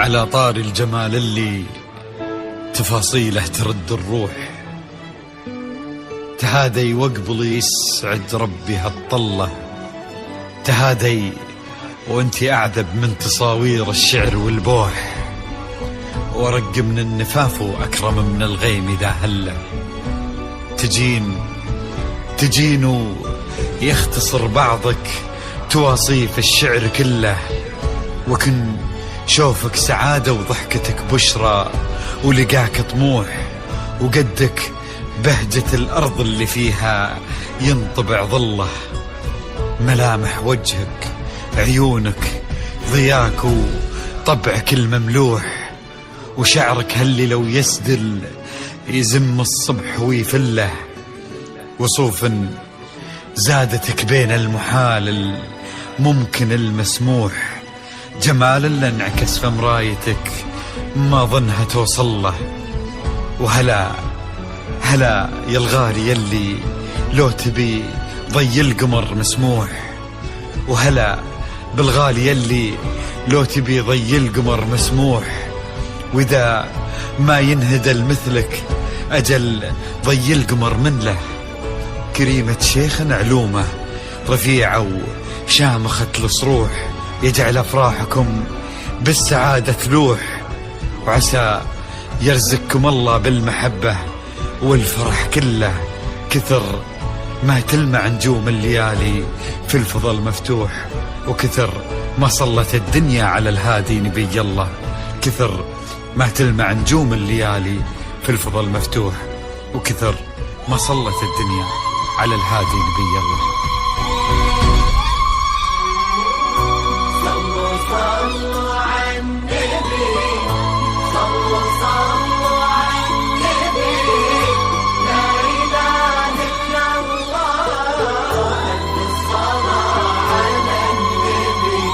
على طار الجمال اللي تفاصيله ترد الروح، تهادي واقبل يسعد ربي هالطلة، تهادي وانتي أعذب من تصاوير الشعر والبوح، ورق من النفاف وأكرم من الغيم إذا هله، تجين يختصر بعضك تواصيف الشعر كله، وكن شوفك سعادة وضحكتك بشرى ولقاك طموح، وقدك بهجة الأرض اللي فيها ينطبع ظله، ملامح وجهك عيونك ضياك وطبعك المملوح، وشعرك هاللي لو يسدل يزم الصبح ويفله، وصوف زادتك بين المحال الممكن المسموح، جمال اللي انعكس في مرايتك ما ظنها توصل له، وهلا يا الغالي يلي لو تبي ضي القمر مسموح، وهلا بالغالي يلي لو تبي ضي القمر مسموح، وإذا ما ينهدل مثلك أجل ضي القمر من له، كريمة شيخ علومه رفيعة وشامخة الصروح، يجعل أفراحكم بالسعادة تلوح، وعسى يرزقكم الله بالمحبة والفرح كله، كثر ما تلمع نجوم الليالي في الفضل مفتوح، وكثر ما صلت الدنيا على الهادي نبي الله، كثر ما تلمع نجوم الليالي في الفضل مفتوح، وكثر ما صلت الدنيا على الهادي نبي الله. صلوا على النبي، صلوا على النبي، لا إله إلا الله، الصلاة على النبي.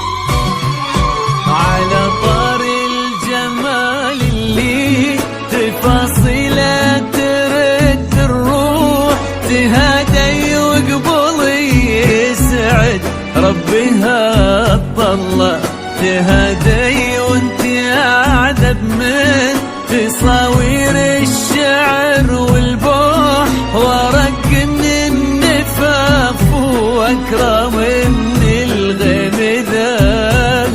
على طار الجمال اللي تفاصيله ترد الروح، تهادي وقبل يسعد ربها الطلة، تهادي وانت أعذب من تصاوير الشعر والبوح، ورق من النفاف وأكرم من الغيم ذا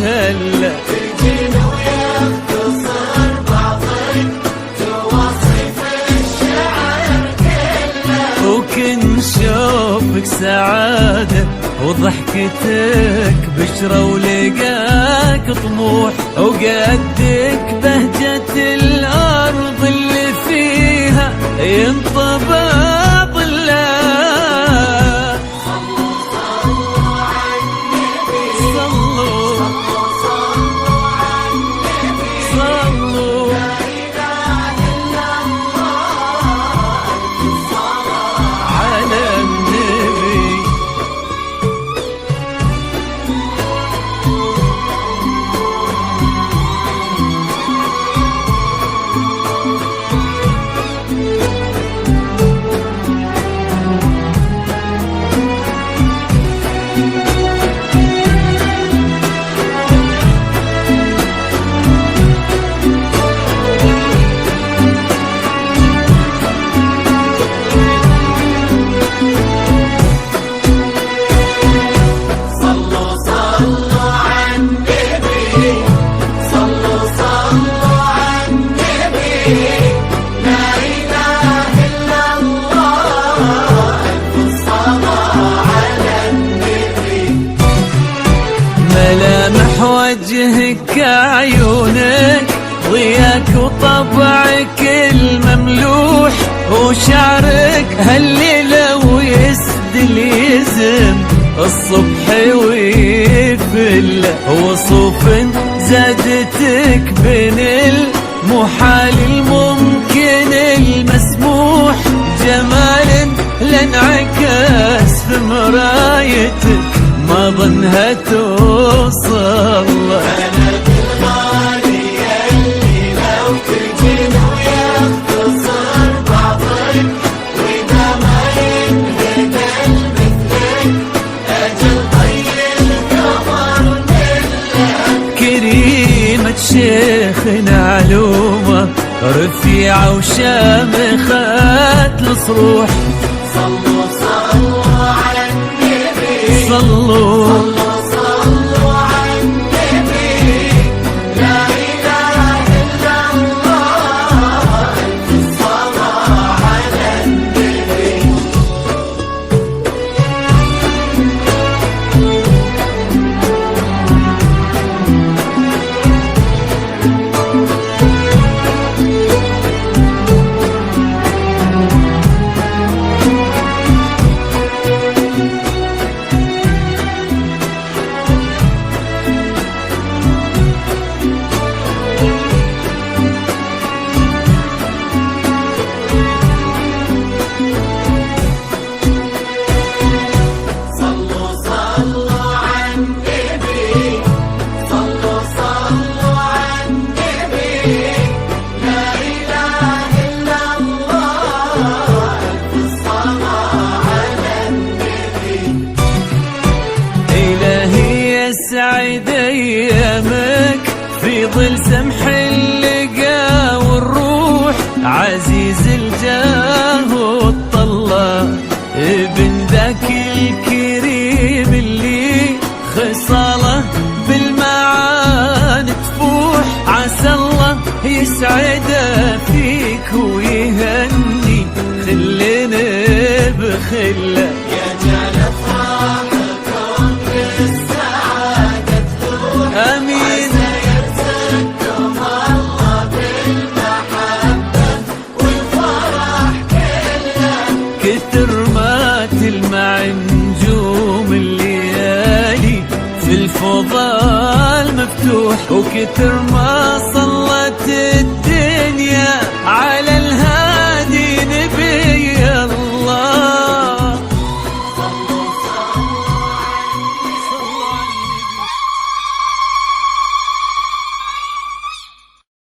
هلا، تجين ويختصر بعضك تواصف الشعر كله، وكن شوفك سعادة وضحكتك بشرى ولقاك طموح، وقدك بهجة الأرض اللي فيها ينطبع ظله. صلوا على النبي، صلوا على النبي، صلوا لا إله إلا الله، الصلاة على النبي. ملامح وجهك عيونك ضياك وطبعك المملوح، وشعرك هاللي لو يسدل يزم الصبح ويفل، وصوف زادتك بين المحال الممكن المسموح، جمال لانعكس في مرايتك ما ظنها توصل. أنا بالغالي يلي لو تجين ويختصر بعضك، وإذا ما ينهدل مثلك أجل طي القمر كله، كريمة شيخ شيخنا علومه رفيعة وشامخات الصروح. صلوا صلوا على النبي، صلوا صلوا على النبي، لا إله إلا الله، ألف الصلاة على النبي. صلوا صلوا على النبي، صلوا صلوا على النبي، لا إله إلا الله، ألف الصلاة على النبي. إلهي يسعد أيامك في ظل سمح اللقا والروح. عزيز الجاه والطلة ابن ذاك الكريم اللي خصاله بالمعاني تفوح. عسى الله يسعده فيك ويهني خلنا بخله. يا جعل أفراحكم بالسعادة تروح، آمين. عسى يرزقكم الله بالمحبة والفرح كله. كتر ما تلمع نجوم الليالي في الفضاء المفتوح، وكتر ما صلت الدنيا على الهادي